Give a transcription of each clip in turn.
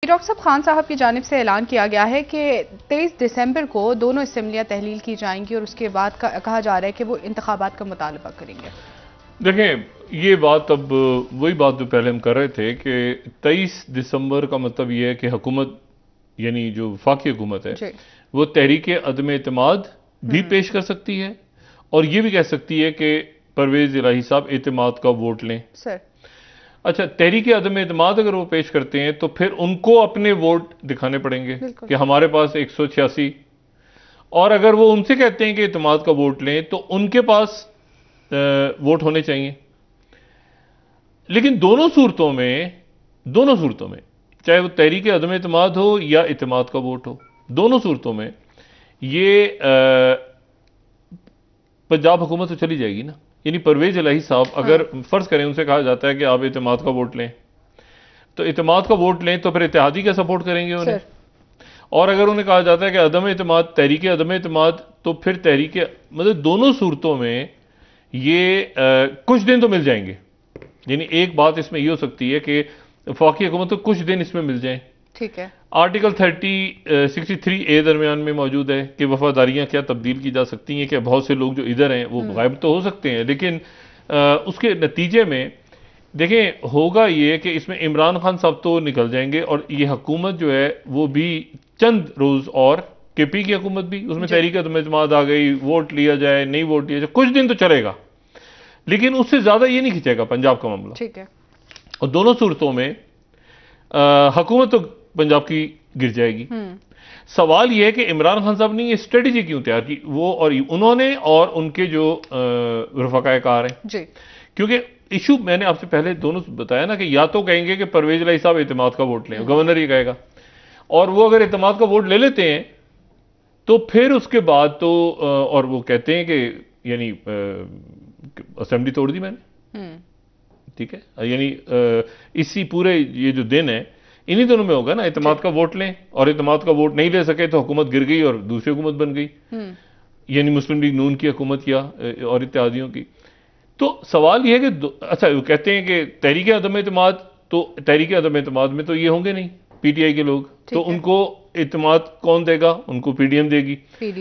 Doctor साहब, खान साहब की जानिब से ऐलान किया गया है कि 23 दिसंबर को दोनों असम्बलियां तहलील की जाएंगी और उसके बाद कहा जा रहा है कि वो इंतखाबात का मुतालबा करेंगे। देखें, ये बात अब वही बात जो पहले हम कर रहे थे कि 23 दिसंबर का मतलब ये है कि हुकूमत यानी जो वफाकी हुकूमत है वो तहरीक अदम एतमाद भी पेश कर सकती है और ये भी कह सकती है कि परवेज इलाही साहब एतमाद का वोट लें। सर, अच्छा, तहरीक अदम एतमाद अगर वो पेश करते हैं तो फिर उनको अपने वोट दिखाने पड़ेंगे कि हमारे पास 186, और अगर वो उनसे कहते हैं कि एतमाद का वोट लें तो उनके पास वोट होने चाहिए। लेकिन दोनों सूरतों में चाहे वो तहरीक अदम एतमाद हो या एतमाद का वोट हो, दोनों सूरतों में ये पंजाब हुकूमत तो चली जाएगी ना। यानी परवेज इलाही साहब अगर फर्ज करें उनसे कहा जाता है कि आप एतमाद का वोट लें, तो एतमाद का वोट लें तो फिर इत्तेहादी का सपोर्ट करेंगे उन्हें। और अगर उन्हें कहा जाता है कि अदम एतमाद, तहरीक अदम एतमाद, तो फिर तहरीक, मतलब दोनों सूरतों में ये कुछ दिन तो मिल जाएंगे। यानी एक बात इसमें यह हो सकती है कि वफाकी हुकूमत को कुछ दिन इसमें मिल जाए। ठीक है। आर्टिकल 63A दरमियान में मौजूद है कि वफादारियां क्या तब्दील की जा सकती हैं, कि बहुत से लोग जो इधर हैं वो गायब तो हो सकते हैं, लेकिन उसके नतीजे में देखें होगा ये कि इसमें इमरान खान साहब तो निकल जाएंगे और ये हुकूमत जो है वो भी चंद रोज, और केपी की हुकूमत भी, उसमें तहरीक अदम एतमाद आ गई, वोट लिया जाए नहीं वोट लिया जाए, कुछ दिन तो चलेगा, लेकिन उससे ज्यादा ये नहीं खिंचेगा पंजाब का मामला। ठीक है। और दोनों सूरतों में हुकूमत तो पंजाब की गिर जाएगी। सवाल यह है कि इमरान खान साहब ने ये स्ट्रेटेजी क्यों तैयार की, वो और उन्होंने और उनके जो रफाकार हैं जी। क्योंकि इशू मैंने आपसे पहले दोनों बताया ना कि या तो कहेंगे कि परवेज इलाही साहब एतमाद का वोट लें, गवर्नर ये कहेगा, और वो अगर एतमाद का वोट ले लेते हैं तो फिर उसके बाद तो और वो कहते हैं कि यानी असेंबली तोड़ दी मैंने, ठीक है, यानी इसी पूरे ये जो दिन है इन्हीं दोनों में होगा ना, एतमाद का वोट लें, और एतमाद का वोट नहीं ले सके तो हुकूमत गिर गई और दूसरी हुकूमत बन गई, यानी मुस्लिम लीग नून की हुकूमत या और इत्तेहादियों की। तो सवाल यह है कि अच्छा, वो कहते हैं कि तहरीक अदम एतमाद, तो तहरीक अदम एतमाद में तो ये होंगे नहीं पीटीआई के लोग, तो उनको एतमाद कौन देगा, उनको पीडीएम देगी।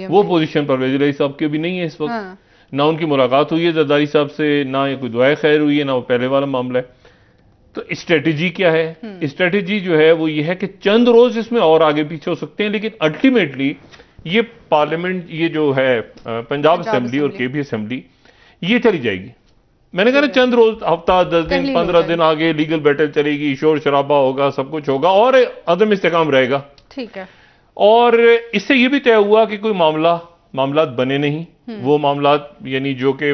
वो पोजीशन परवेज इलाही साहब की भी नहीं है इस वक्त। ना उनकी मुलाकात हुई है जरदारी साहब से, ना ये कोई दुआए खैर हुई है, ना वो पहले वाला मामला है। तो स्ट्रेटेजी क्या है? स्ट्रेटेजी जो है वो ये है कि चंद रोज इसमें और आगे पीछे हो सकते हैं, लेकिन अल्टीमेटली ये पार्लियामेंट, ये जो है पंजाब असेंबली और केपी असेंबली, ये चली जाएगी। मैंने कहा ना, चंद रोज, हफ्ता 10 दिन 15 दिन आगे लीगल बैटल चलेगी, शोर शराबा होगा, सब कुछ होगा और अदम इस्तेकाम रहेगा। ठीक है। और इससे ये भी तय हुआ कि कोई मामलात बने नहीं, वो मामलात यानी जो कि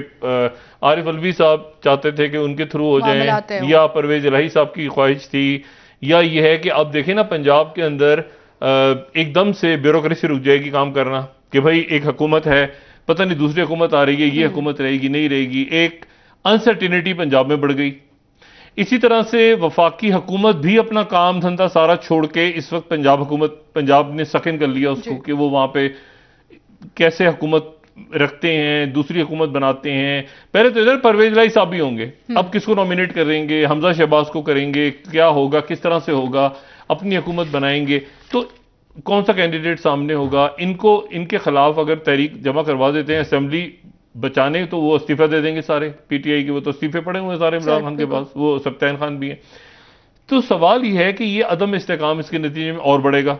आरिफ अलवी साहब चाहते थे कि उनके थ्रू हो जाएं, या परवेज इलाही साहब की ख्वाहिश थी, या ये है कि अब देखें ना पंजाब के अंदर एकदम से ब्यूरोक्रेसी रुक जाएगी काम करना, कि भाई एक हुकूमत है, पता नहीं दूसरी हुकूमत आ रही है, ये हुकूमत रहेगी नहीं रहेगी, एक अनसर्टिनिटी पंजाब में बढ़ गई। इसी तरह से वफाकी हुकूमत भी अपना काम धंधा सारा छोड़ के इस वक्त पंजाब ने सकिन कर लिया उसको कि वो वहां पे कैसे हुकूमत रखते हैं, दूसरी हुकूमत बनाते हैं। पहले तो इधर परवेज इलाही साहब भी होंगे, अब किसको नॉमिनेट करेंगे, हमजा शहबाज को करेंगे, क्या होगा, किस तरह से होगा, अपनी हुकूमत बनाएंगे, तो कौन सा कैंडिडेट सामने होगा, इनके खिलाफ अगर तहरीक जमा करवा देते हैं असेंबली बचाने, तो वो इस्तीफा दे देंगे सारे पीटीआई के, वो तो इस्तीफे पड़े हुए सारे इमरान खान के पास, वो सब्तान खान भी है। तो सवाल यह है कि ये अदम इस्तेकाम इसके नतीजे में और बढ़ेगा,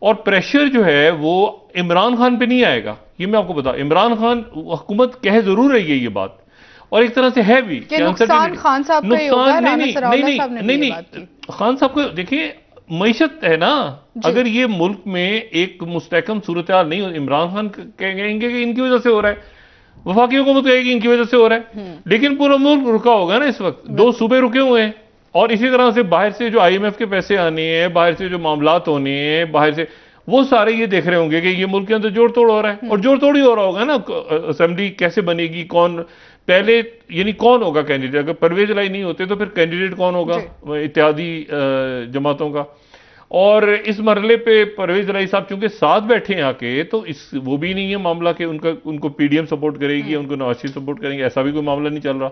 और प्रेशर जो है वो इमरान खान पे नहीं आएगा। ये मैं आपको बता, इमरान खान हुकूमत कह जरूर रही है ये बात, और एक तरह से है भी नुकसान खान साहब का होगा। नहीं, खान साहब को देखिए, मईशत है ना, अगर ये मुल्क में एक मुस्तहकम सूरत हाल नहीं हो, इमरान खान कहेंगे कि इनकी वजह से हो रहा है, वफाकी हुकूमत कहेगी इनकी वजह से हो रहा है, लेकिन पूरा मुल्क रुका होगा ना इस वक्त, 2 सूबे रुके हुए हैं, और इसी तरह से बाहर से जो आईएमएफ के पैसे आने हैं, बाहर से जो मामलात होने हैं, बाहर से वो सारे ये देख रहे होंगे कि ये मुल्क के अंदर जोड़ तोड़ हो रहा है, और जोड़ तोड़ ही हो रहा होगा ना। असेंबली कैसे बनेगी, कौन पहले, यानी कौन होगा कैंडिडेट, अगर परवेज इलाही नहीं होते तो फिर कैंडिडेट कौन होगा इत्तेहादी जमातों का। और इस मरहले पे परवेज इलाही साहब चूंकि साथ बैठे हैं आके, तो वो भी नहीं है मामला कि उनको पीडीएम सपोर्ट करेगी, उनको नवाज शरीफ सपोर्ट करेंगे, ऐसा भी कोई मामला नहीं चल रहा।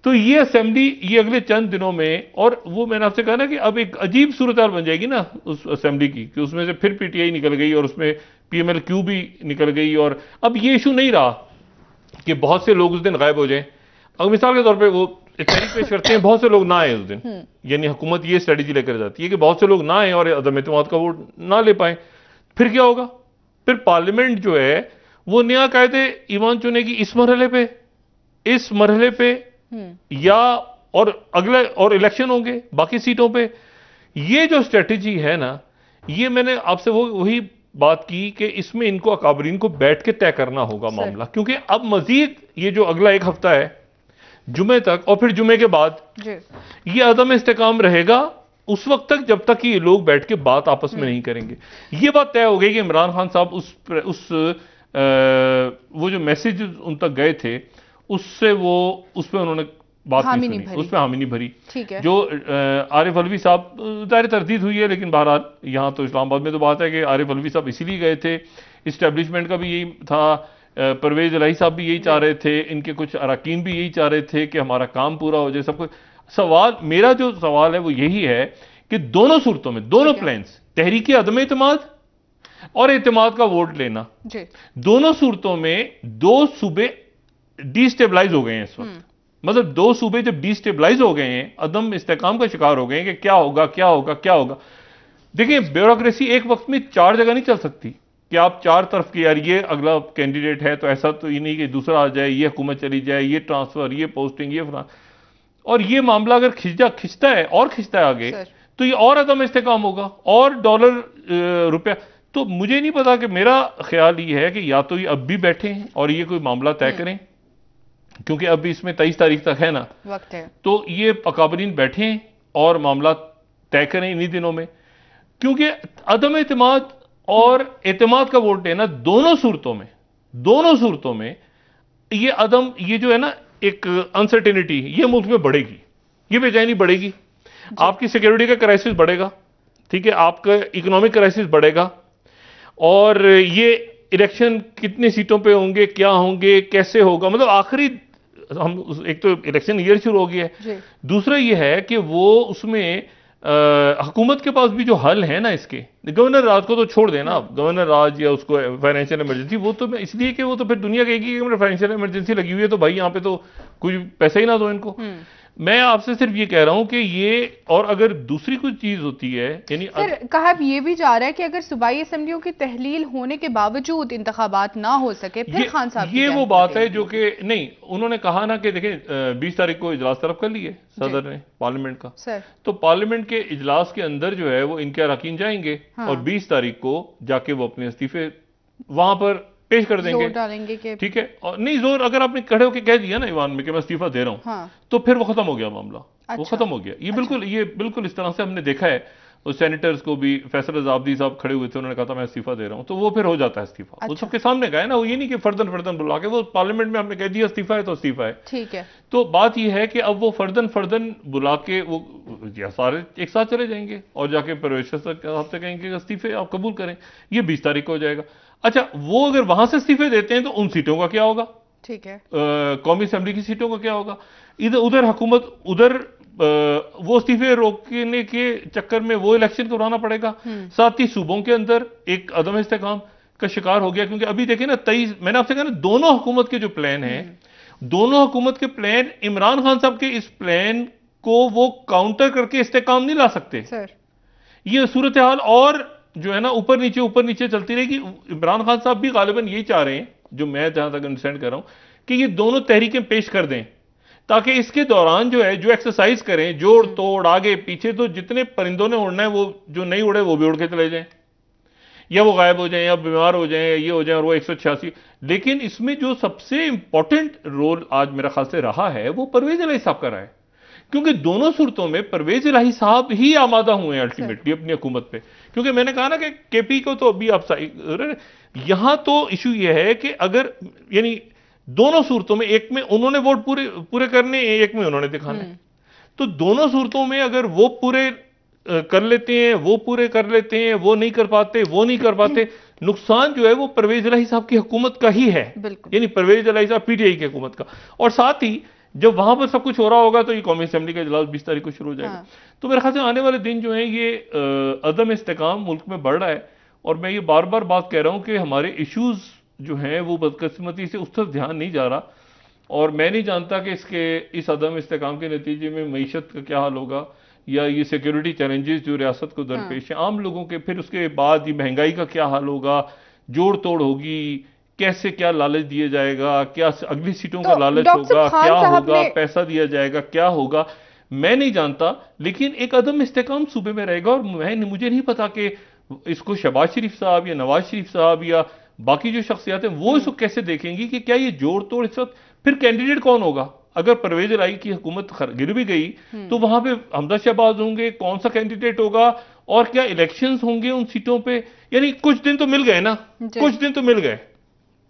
तो ये असेंबली ये अगले चंद दिनों में, और वो मैंने आपसे कहा ना कि अब एक अजीब सूरत हाल बन जाएगी ना उस असेंबली की, कि उसमें से फिर पीटीआई निकल गई और उसमें पीएमएल-क्यू भी निकल गई, और अब ये इशू नहीं रहा कि बहुत से लोग उस दिन गायब हो जाएं। अब मिसाल के तौर पे वो तहरीक पेश करते हैं, बहुत से लोग ना आए उस दिन, यानी हुकूमत ये स्ट्रेटेजी लेकर जाती है कि बहुत से लोग ना आए और अदम एतमाद का वोट ना ले पाए। फिर क्या होगा? फिर पार्लियामेंट जो है वो नया कायदे ईमान चुनेगी इस मरहले पे या और अगले और इलेक्शन होंगे बाकी सीटों पे। ये जो स्ट्रेटेजी है ना, ये मैंने आपसे वही बात की कि इसमें इनको अकाबरीन को बैठ के तय करना होगा मामला, क्योंकि अब मजीद ये जो अगला एक हफ्ता है जुमे तक और फिर जुमे के बाद ये अदम इस्तेकाम रहेगा उस वक्त तक जब तक कि ये लोग बैठ के बात आपस में नहीं करेंगे। ये बात तय हो गई कि इमरान खान साहब वो जो मैसेज उन तक गए थे उससे वो उस पर उन्होंने बात नहीं सुनी, उस पर हामी नहीं भरी। ठीक है। जो आरिफ अलवी साहब दायरे तरदीद हुई है, लेकिन बहरहाल यहाँ तो इस्लामाबाद में तो बात है कि आरिफ अलवी साहब इसीलिए गए थे, इस्टेब्लिशमेंट का भी यही था, परवेज इलाही साहब भी यही चाह रहे थे, इनके कुछ अरकान भी यही चाह रहे थे कि हमारा काम पूरा हो जाए सब कुछ। मेरा जो सवाल है वो यही है कि दोनों सूरतों में दोनों प्लान्स, तहरीक अदम एतमाद और एतमाद का वोट लेना, दोनों सूरतों में दो सूबे डिस्टेबलाइज हो गए हैं इस वक्त। मतलब दो सूबे जब डिस्टेबलाइज हो गए हैं, अदम इस्तेकाम का शिकार हो गए हैं कि क्या होगा क्या होगा क्या होगा। देखिए ब्यूरोक्रेसी एक वक्त में 4 जगह नहीं चल सकती कि आप 4 तरफ की, यार ये अगला कैंडिडेट है तो ऐसा तो ये नहीं कि दूसरा आ जाए, ये हुकूमत चली जाए, ये ट्रांसफर, ये पोस्टिंग, ये फलां, और ये मामला अगर खिंचता है आगे तो ये और अदम इस्तेकाम होगा और डॉलर रुपया। तो मुझे नहीं पता, कि मेरा ख्याल ये है कि या तो ये अब भी बैठे हैं और ये कोई मामला तय करें, क्योंकि अब इसमें 23 तारीख तक है ना वक्त है, तो ये अकाबरीन बैठे हैं और मामला तय करें इन्हीं दिनों में, क्योंकि अदम एतमाद और एतमाद का वोट लेना दोनों सूरतों में ये जो है ना एक अनसर्टेनिटी ये मुल्क में बढ़ेगी, ये बेचैनी बढ़ेगी, आपकी सिक्योरिटी का क्राइसिस बढ़ेगा, ठीक है, आपका इकोनॉमिक क्राइसिस बढ़ेगा, और ये इलेक्शन कितनी सीटों पे होंगे, क्या होंगे, कैसे होगा, मतलब आखिरी हम एक तो इलेक्शन ईयर शुरू हो गया है, दूसरा ये है कि वो उसमें हुकूमत के पास भी जो हल है ना इसके, गवर्नर राज को तो छोड़ देना आप, गवर्नर राज या उसको फाइनेंशियल इमरजेंसी, वो तो इसलिए कि वो तो फिर दुनिया कहेगी कि फाइनेंशियल इमरजेंसी लगी हुई है तो भाई यहाँ पे तो कुछ पैसा ही ना दो इनको। मैं आपसे सिर्फ ये कह रहा हूं कि ये, और अगर दूसरी कुछ चीज होती है, यानी सर कहा ये भी जा रहा है कि अगर सूबाई असेंबलियों की तहलील होने के बावजूद इंतखाबात ना हो सके फिर खान साहब ये वो बात है जो कि नहीं, उन्होंने कहा ना कि देखें 20 तारीख को इजलास तलब कर लिए सदर ने पार्लियामेंट का सर, तो पार्लियामेंट के इजलास के अंदर जो है वो इनके अरकान जाएंगे और 20 तारीख को जाके वो अपने इस्तीफे वहां पर पेश कर देंगे, जोर डालेंगे कि ठीक है, और नहीं जोर अगर आपने खड़े होकर कह दिया ना ईवान में कि मैं इस्तीफा दे रहा हूं, हाँ। तो फिर वो खत्म हो गया मामला, वो खत्म हो गया। ये बिल्कुल इस तरह से हमने देखा है, उस सेनेटर्स को भी फैसल रज़ाबदी साहब खड़े हुए थे, उन्होंने कहा था मैं इस्तीफा दे रहा हूं, तो वो फिर हो जाता है इस्तीफा, वो सबके सामने गया ना, वो ये नहीं कि फर्दन बुला के, वो पार्लियामेंट में हमने कह दिया इस्तीफा है तो इस्तीफा है, ठीक है। तो बात ये है कि अब वो फर्दन बुला के वो सारे एक साथ चले जाएंगे और जाके परवेश साहब से कहेंगे इस्तीफे आप कबूल करें, ये 20 तारीख को हो जाएगा। अच्छा, वो अगर वहां से इस्तीफे देते हैं तो उन सीटों का क्या होगा, ठीक है, कौमी असेंबली की सीटों का क्या होगा, उधर हुकूमत वो इस्तीफे रोकने के चक्कर में वो इलेक्शन करवाना पड़ेगा, साथ ही सूबों के अंदर एक अदम इस्तेकाम का शिकार हो गया, क्योंकि अभी देखें ना 23, मैंने आपसे कहा ना दोनों हुकूमत के जो प्लान हैं, दोनों हुकूमत के प्लान इमरान खान साहब के इस प्लान को वो काउंटर करके इस्तेकाम नहीं ला सकते सर। ये सूरत हाल और जो है ना ऊपर नीचे चलती रहेगी। इमरान खान साहब भी गालिबन यही चाह रहे हैं, जो मैं जहां तक अंडरस्टैंड कर रहा हूं, कि ये दोनों तहरीकें पेश कर दें, ताकि इसके दौरान जो है जो एक्सरसाइज करें, जोड़ तोड़ आगे पीछे, तो जितने परिंदों ने उड़ना है वो जो नहीं उड़े वो भी उड़ के चले जाएं, या वो गायब हो जाएं, या बीमार हो जाएं, ये हो जाए, और वो 186। लेकिन इसमें जो सबसे इंपॉर्टेंट रोल आज मेरा ख्याल से रहा है वो परवेज इलाही साहब का रहा है, क्योंकि दोनों सूरतों में परवेज इलाही साहब ही आमादा हुए हैं अल्टीमेटली अपनी हुकूमत पे। क्योंकि मैंने कहा ना कि केपी को तो अभी आप यहां तो इशू यह है कि अगर यानी दोनों सूरतों में, एक में उन्होंने वोट पूरे करने, एक में उन्होंने दिखाने, तो दोनों सूरतों में अगर वो पूरे कर लेते हैं, वो पूरे कर लेते हैं, वो नहीं कर पाते, नुकसान जो है वो परवेज इलाही साहब की हुकूमत का ही है, यानी परवेज इलाही साहब पीटीआई की हुकूमत का। और साथ ही जब वहां पर सब कुछ हो रहा होगा तो ये कौमी असेंबली का इजलास 20 तारीख को शुरू हो जाएगा। हाँ। तो मेरे ख्याल से आने वाले दिन जो है ये अदम इस्तेकाम मुल्क में बढ़ रहा है, और मैं ये बार बार बात कह रहा हूं कि हमारे इश्यूज जो हैं वो बदकिस्मती से उस तरफ ध्यान नहीं जा रहा, और मैं नहीं जानता कि इस अदम इस्तेकाम के नतीजे में मईशत का क्या हाल होगा, या ये सिक्योरिटी चैलेंजेस जो रियासत को दरपेश है आम लोगों के, फिर उसके बाद ये महंगाई का क्या हाल होगा, जोड़ तोड़ होगी, कैसे क्या लालच दिया जाएगा, क्या अगली सीटों का लालच होगा, क्या होगा, पैसा दिया जाएगा, क्या होगा, मैं नहीं जानता। लेकिन एक अदम इस्तेकाम सूबे में रहेगा, और मुझे नहीं पता कि इसको शहबाज शरीफ साहब या नवाज शरीफ साहब या बाकी जो शख्सियात हैं वो इसको कैसे देखेंगी कि क्या ये जोड़ तोड़ इस वक्त, फिर कैंडिडेट कौन होगा। अगर परवेज लाई की हुकूमत गिर भी गई तो वहां पे हमजा शहबाज होंगे, कौन सा कैंडिडेट होगा, और क्या इलेक्शंस होंगे उन सीटों पे। यानी कुछ दिन तो मिल गए ना, कुछ दिन तो मिल गए,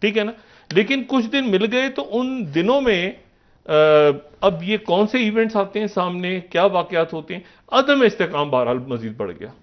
ठीक है ना, लेकिन कुछ दिन मिल गए तो उन दिनों में अब ये कौन से इवेंट्स आते हैं सामने, क्या वाकयात होते हैं, अदम इस्तेकाम बहरहाल मजीद बढ़ गया।